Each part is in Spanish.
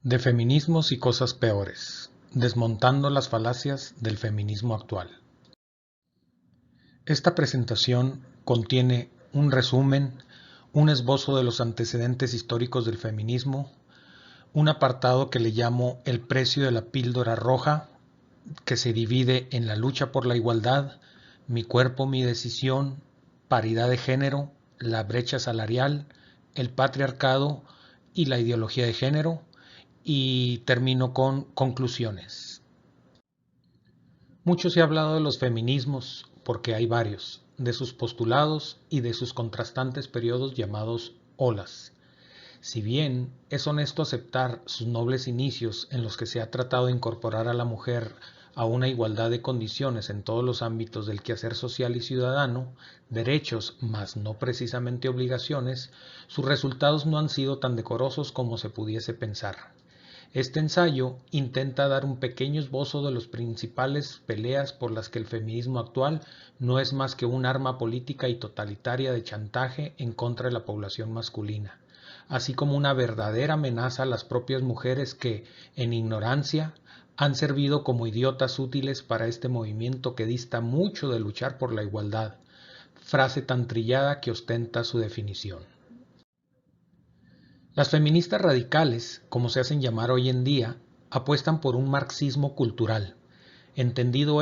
De feminismos y cosas peores, desmontando las falacias del feminismo actual. Esta presentación contiene un resumen, un esbozo de los antecedentes históricos del feminismo, un apartado que le llamo el precio de la píldora roja, que se divide en la lucha por la igualdad, mi cuerpo, mi decisión, paridad de género, la brecha salarial, el patriarcado y la ideología de género, y termino con conclusiones. Mucho se ha hablado de los feminismos, porque hay varios, de sus postulados y de sus contrastantes periodos llamados olas. Si bien es honesto aceptar sus nobles inicios en los que se ha tratado de incorporar a la mujer a una igualdad de condiciones en todos los ámbitos del quehacer social y ciudadano, derechos, mas no precisamente obligaciones, sus resultados no han sido tan decorosos como se pudiese pensar. Este ensayo intenta dar un pequeño esbozo de las principales peleas por las que el feminismo actual no es más que un arma política y totalitaria de chantaje en contra de la población masculina, así como una verdadera amenaza a las propias mujeres que, en ignorancia, han servido como idiotas útiles para este movimiento que dista mucho de luchar por la igualdad, frase tan trillada que ostenta su definición. Las feministas radicales, como se hacen llamar hoy en día, apuestan por un marxismo cultural, entendido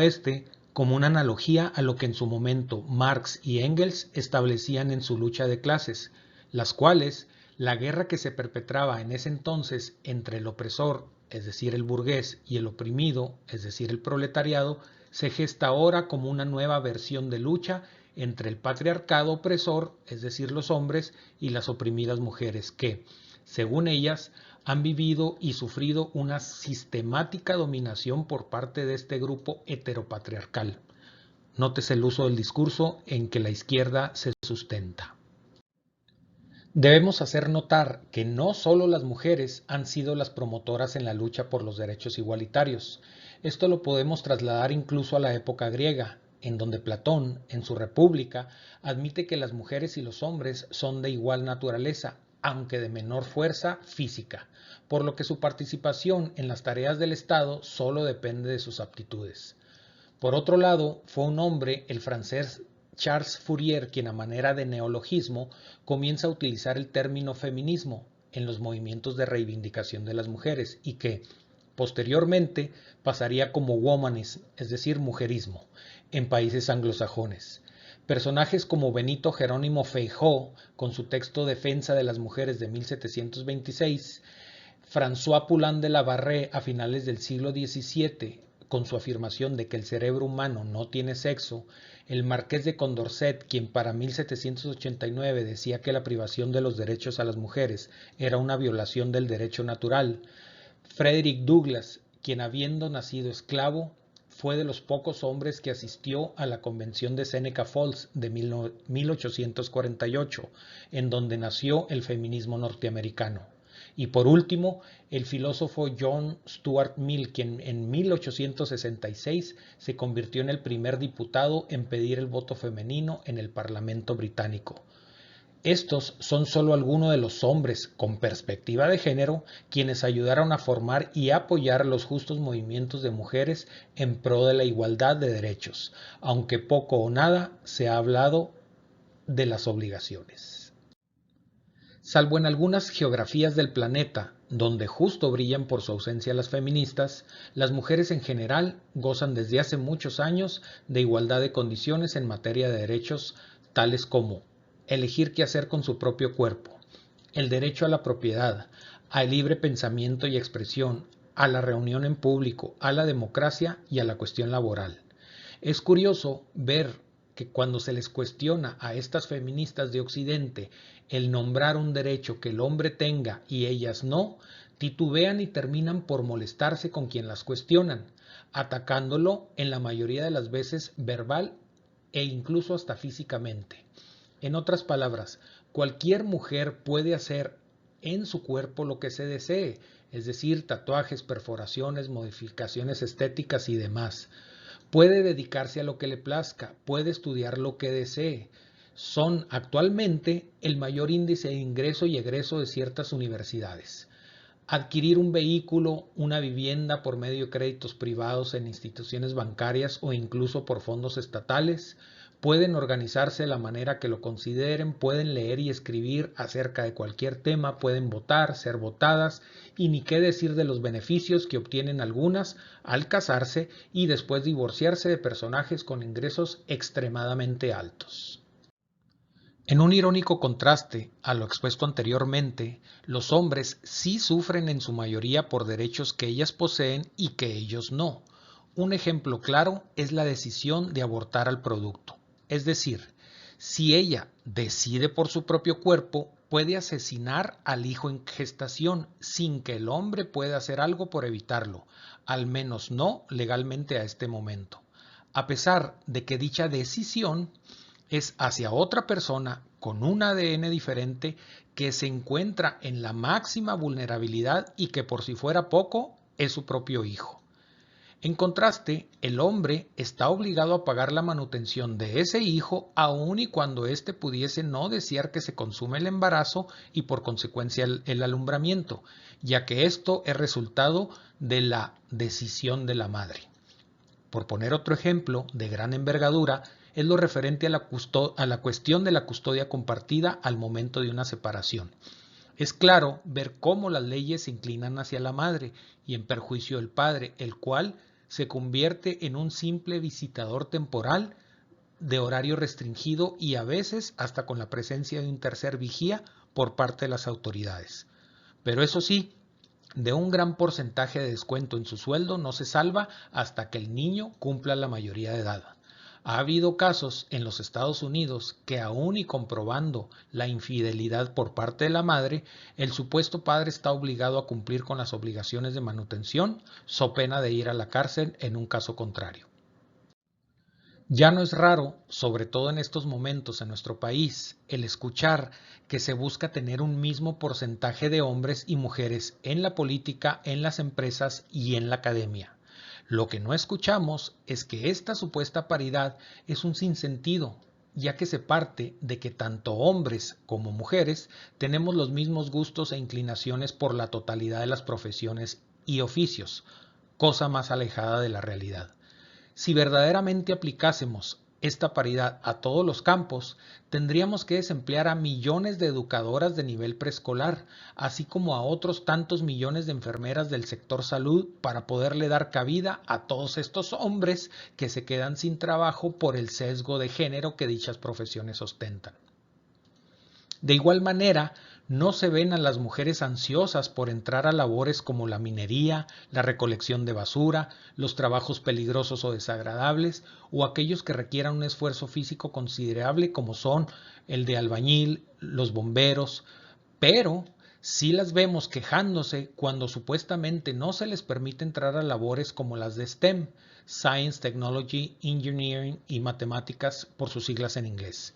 como una analogía a lo que en su momento Marx y Engels establecían en su lucha de clases, las cuales la guerra que se perpetraba en ese entonces entre el opresor, es decir, el burgués, y el oprimido, es decir, el proletariado, se gesta ahora como una nueva versión de lucha entre el patriarcado opresor, es decir, los hombres, y las oprimidas mujeres que, según ellas, han vivido y sufrido una sistemática dominación por parte de este grupo heteropatriarcal. Nótese el uso del discurso en que la izquierda se sustenta. Debemos hacer notar que no solo las mujeres han sido las promotoras en la lucha por los derechos igualitarios. Esto lo podemos trasladar incluso a la época griega, en donde Platón, en su República, admite que las mujeres y los hombres son de igual naturaleza, aunque de menor fuerza física, por lo que su participación en las tareas del Estado solo depende de sus aptitudes. Por otro lado, fue un hombre, el francés Charles Fourier, quien a manera de neologismo comienza a utilizar el término feminismo en los movimientos de reivindicación de las mujeres y que, posteriormente, pasaría como womanism, es decir, mujerismo, en países anglosajones. Personajes como Benito Jerónimo Feijó, con su texto Defensa de las Mujeres de 1726, François Poulain de la Barré a finales del siglo XVII, con su afirmación de que el cerebro humano no tiene sexo, el marqués de Condorcet, quien para 1789 decía que la privación de los derechos a las mujeres era una violación del derecho natural, Frederick Douglass, quien habiendo nacido esclavo, fue de los pocos hombres que asistió a la convención de Seneca Falls de 1848, en donde nació el feminismo norteamericano. Y por último, el filósofo John Stuart Mill, quien en 1866 se convirtió en el primer diputado en pedir el voto femenino en el Parlamento británico. Estos son solo algunos de los hombres con perspectiva de género quienes ayudaron a formar y apoyar los justos movimientos de mujeres en pro de la igualdad de derechos, aunque poco o nada se ha hablado de las obligaciones. Salvo en algunas geografías del planeta, donde justo brillan por su ausencia las feministas, las mujeres en general gozan desde hace muchos años de igualdad de condiciones en materia de derechos tales como elegir qué hacer con su propio cuerpo, el derecho a la propiedad, al libre pensamiento y expresión, a la reunión en público, a la democracia y a la cuestión laboral. Es curioso ver que cuando se les cuestiona a estas feministas de Occidente el nombrar un derecho que el hombre tenga y ellas no, titubean y terminan por molestarse con quien las cuestionan, atacándolo en la mayoría de las veces verbal e incluso hasta físicamente. En otras palabras, cualquier mujer puede hacer en su cuerpo lo que se desee, es decir, tatuajes, perforaciones, modificaciones estéticas y demás. Puede dedicarse a lo que le plazca, puede estudiar lo que desee. Son actualmente el mayor índice de ingreso y egreso de ciertas universidades. Adquirir un vehículo, una vivienda por medio de créditos privados en instituciones bancarias o incluso por fondos estatales. Pueden organizarse de la manera que lo consideren, pueden leer y escribir acerca de cualquier tema, pueden votar, ser votadas y ni qué decir de los beneficios que obtienen algunas al casarse y después divorciarse de personajes con ingresos extremadamente altos. En un irónico contraste a lo expuesto anteriormente, los hombres sí sufren en su mayoría por derechos que ellas poseen y que ellos no. Un ejemplo claro es la decisión de abortar al producto. Es decir, si ella decide por su propio cuerpo, puede asesinar al hijo en gestación sin que el hombre pueda hacer algo por evitarlo, al menos no legalmente a este momento. A pesar de que dicha decisión es hacia otra persona con un ADN diferente que se encuentra en la máxima vulnerabilidad y que por si fuera poco es su propio hijo. En contraste, el hombre está obligado a pagar la manutención de ese hijo aun y cuando éste pudiese no desear que se consume el embarazo y por consecuencia el alumbramiento, ya que esto es resultado de la decisión de la madre. Por poner otro ejemplo de gran envergadura, es lo referente a la cuestión de la custodia compartida al momento de una separación. Es claro ver cómo las leyes se inclinan hacia la madre y en perjuicio del padre, el cual se convierte en un simple visitador temporal de horario restringido y a veces hasta con la presencia de un tercer vigía por parte de las autoridades. Pero eso sí, de un gran porcentaje de descuento en su sueldo no se salva hasta que el niño cumpla la mayoría de edad. Ha habido casos en los Estados Unidos que aún y comprobando la infidelidad por parte de la madre, el supuesto padre está obligado a cumplir con las obligaciones de manutención, so pena de ir a la cárcel en un caso contrario. Ya no es raro, sobre todo en estos momentos en nuestro país, el escuchar que se busca tener un mismo porcentaje de hombres y mujeres en la política, en las empresas y en la academia. Lo que no escuchamos es que esta supuesta paridad es un sinsentido, ya que se parte de que tanto hombres como mujeres tenemos los mismos gustos e inclinaciones por la totalidad de las profesiones y oficios, cosa más alejada de la realidad. Si verdaderamente aplicásemos esta paridad a todos los campos, tendríamos que desemplear a millones de educadoras de nivel preescolar, así como a otros tantos millones de enfermeras del sector salud para poderle dar cabida a todos estos hombres que se quedan sin trabajo por el sesgo de género que dichas profesiones ostentan. De igual manera, no se ven a las mujeres ansiosas por entrar a labores como la minería, la recolección de basura, los trabajos peligrosos o desagradables, o aquellos que requieran un esfuerzo físico considerable como son el de albañil, los bomberos, pero sí las vemos quejándose cuando supuestamente no se les permite entrar a labores como las de STEM, Science, Technology, Engineering y Matemáticas por sus siglas en inglés.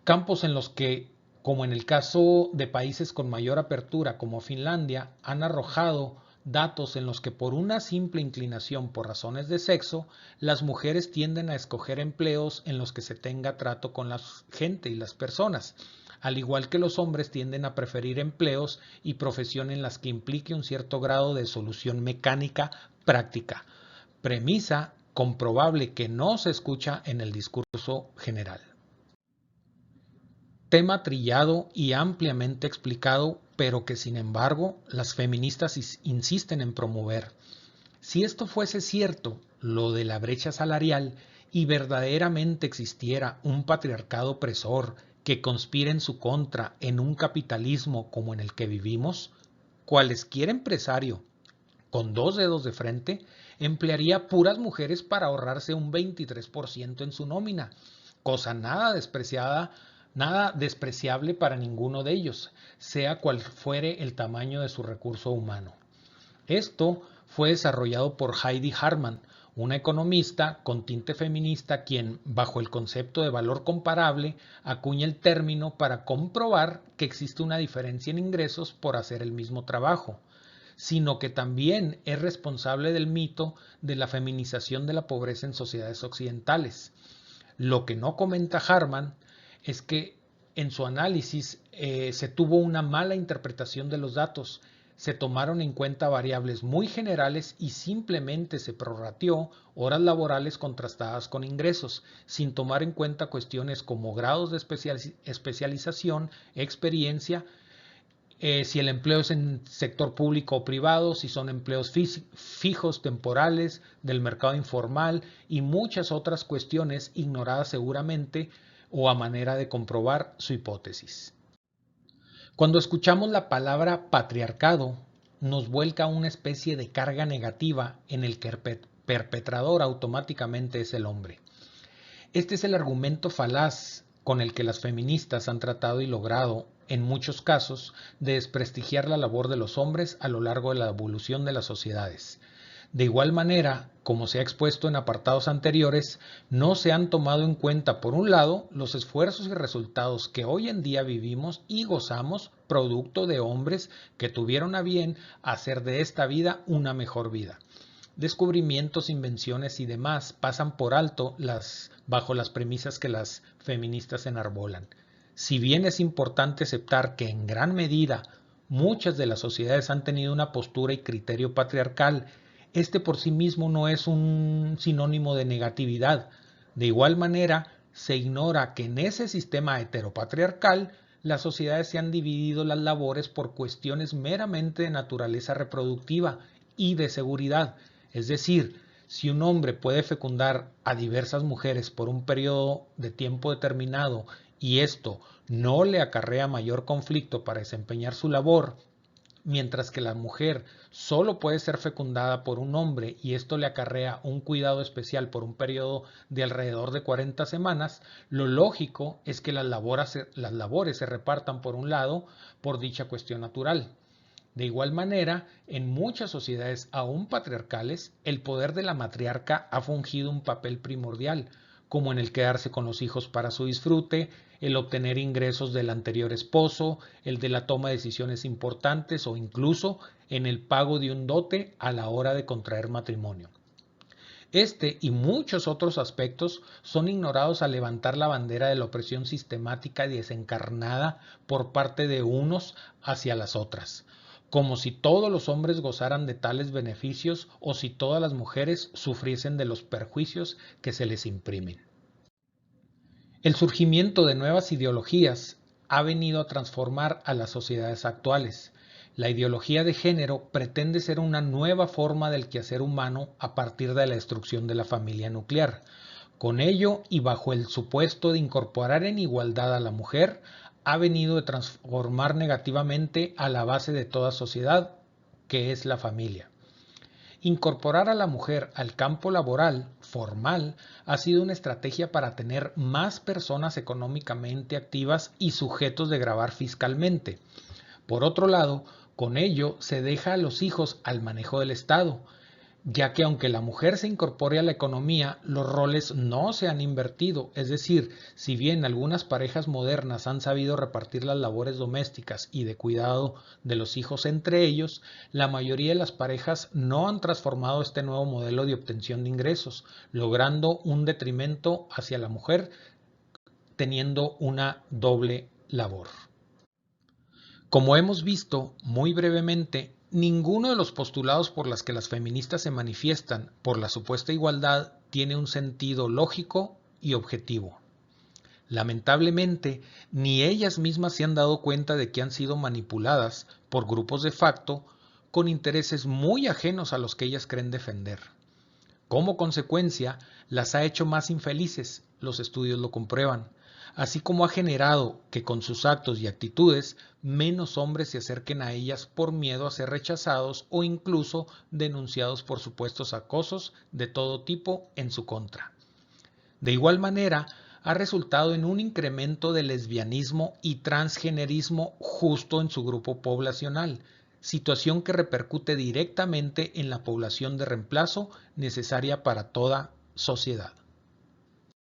Campos en los que, como en el caso de países con mayor apertura como Finlandia, han arrojado datos en los que por una simple inclinación por razones de sexo, las mujeres tienden a escoger empleos en los que se tenga trato con la gente y las personas, al igual que los hombres tienden a preferir empleos y profesión en las que implique un cierto grado de solución mecánica práctica, premisa comprobable que no se escucha en el discurso general. Tema trillado y ampliamente explicado, pero que sin embargo las feministas insisten en promover. Si esto fuese cierto, lo de la brecha salarial, y verdaderamente existiera un patriarcado opresor que conspire en su contra en un capitalismo como en el que vivimos, cualesquier empresario con dos dedos de frente emplearía puras mujeres para ahorrarse un 23% en su nómina, cosa nada despreciable para ninguno de ellos, sea cual fuere el tamaño de su recurso humano. Esto fue desarrollado por Heidi Hartman, una economista con tinte feminista quien, bajo el concepto de valor comparable, acuña el término para comprobar que existe una diferencia en ingresos por hacer el mismo trabajo, sino que también es responsable del mito de la feminización de la pobreza en sociedades occidentales. Lo que no comenta Hartman es que en su análisis se tuvo una mala interpretación de los datos, Se tomaron en cuenta variables muy generales y simplemente se prorrateó horas laborales contrastadas con ingresos, sin tomar en cuenta cuestiones como grados de especialización, experiencia, si el empleo es en sector público o privado, si son empleos fijos, temporales, del mercado informal y muchas otras cuestiones ignoradas seguramente o a manera de comprobar su hipótesis. Cuando escuchamos la palabra patriarcado, nos vuelca una especie de carga negativa en el que el perpetrador automáticamente es el hombre. Este es el argumento falaz con el que las feministas han tratado y logrado, en muchos casos, de desprestigiar la labor de los hombres a lo largo de la evolución de las sociedades. De igual manera, como se ha expuesto en apartados anteriores, no se han tomado en cuenta, por un lado, los esfuerzos y resultados que hoy en día vivimos y gozamos producto de hombres que tuvieron a bien hacer de esta vida una mejor vida. Descubrimientos, invenciones y demás pasan por alto bajo las premisas que las feministas enarbolan. Si bien es importante aceptar que en gran medida muchas de las sociedades han tenido una postura y criterio patriarcal, este por sí mismo no es un sinónimo de negatividad. De igual manera, se ignora que en ese sistema heteropatriarcal las sociedades se han dividido las labores por cuestiones meramente de naturaleza reproductiva y de seguridad. Es decir, si un hombre puede fecundar a diversas mujeres por un periodo de tiempo determinado y esto no le acarrea mayor conflicto para desempeñar su labor, mientras que la mujer solo puede ser fecundada por un hombre y esto le acarrea un cuidado especial por un periodo de alrededor de 40 semanas, lo lógico es que las labores se repartan por un lado por dicha cuestión natural. De igual manera, en muchas sociedades aún patriarcales, el poder de la matriarca ha fungido un papel primordial, como en el quedarse con los hijos para su disfrute, el obtener ingresos del anterior esposo, el de la toma de decisiones importantes o incluso en el pago de un dote a la hora de contraer matrimonio. Este y muchos otros aspectos son ignorados al levantar la bandera de la opresión sistemática y desencarnada por parte de unos hacia las otras, como si todos los hombres gozaran de tales beneficios o si todas las mujeres sufriesen de los perjuicios que se les imprimen. El surgimiento de nuevas ideologías ha venido a transformar a las sociedades actuales. La ideología de género pretende ser una nueva forma del quehacer humano a partir de la destrucción de la familia nuclear. Con ello y bajo el supuesto de incorporar en igualdad a la mujer, ha venido a transformar negativamente a la base de toda sociedad, que es la familia. Incorporar a la mujer al campo laboral formal ha sido una estrategia para tener más personas económicamente activas y sujetos de gravar fiscalmente. Por otro lado, con ello se deja a los hijos al manejo del Estado, ya que aunque la mujer se incorpore a la economía, los roles no se han invertido, es decir, si bien algunas parejas modernas han sabido repartir las labores domésticas y de cuidado de los hijos entre ellos, la mayoría de las parejas no han transformado este nuevo modelo de obtención de ingresos, logrando un detrimento hacia la mujer teniendo una doble labor. Como hemos visto muy brevemente, ninguno de los postulados por los que las feministas se manifiestan por la supuesta igualdad tiene un sentido lógico y objetivo. Lamentablemente, ni ellas mismas se han dado cuenta de que han sido manipuladas por grupos de facto con intereses muy ajenos a los que ellas creen defender. Como consecuencia, las ha hecho más infelices, los estudios lo comprueban, así como ha generado que con sus actos y actitudes menos hombres se acerquen a ellas por miedo a ser rechazados o incluso denunciados por supuestos acosos de todo tipo en su contra. De igual manera, ha resultado en un incremento de lesbianismo y transgenerismo justo en su grupo poblacional, situación que repercute directamente en la población de reemplazo necesaria para toda sociedad.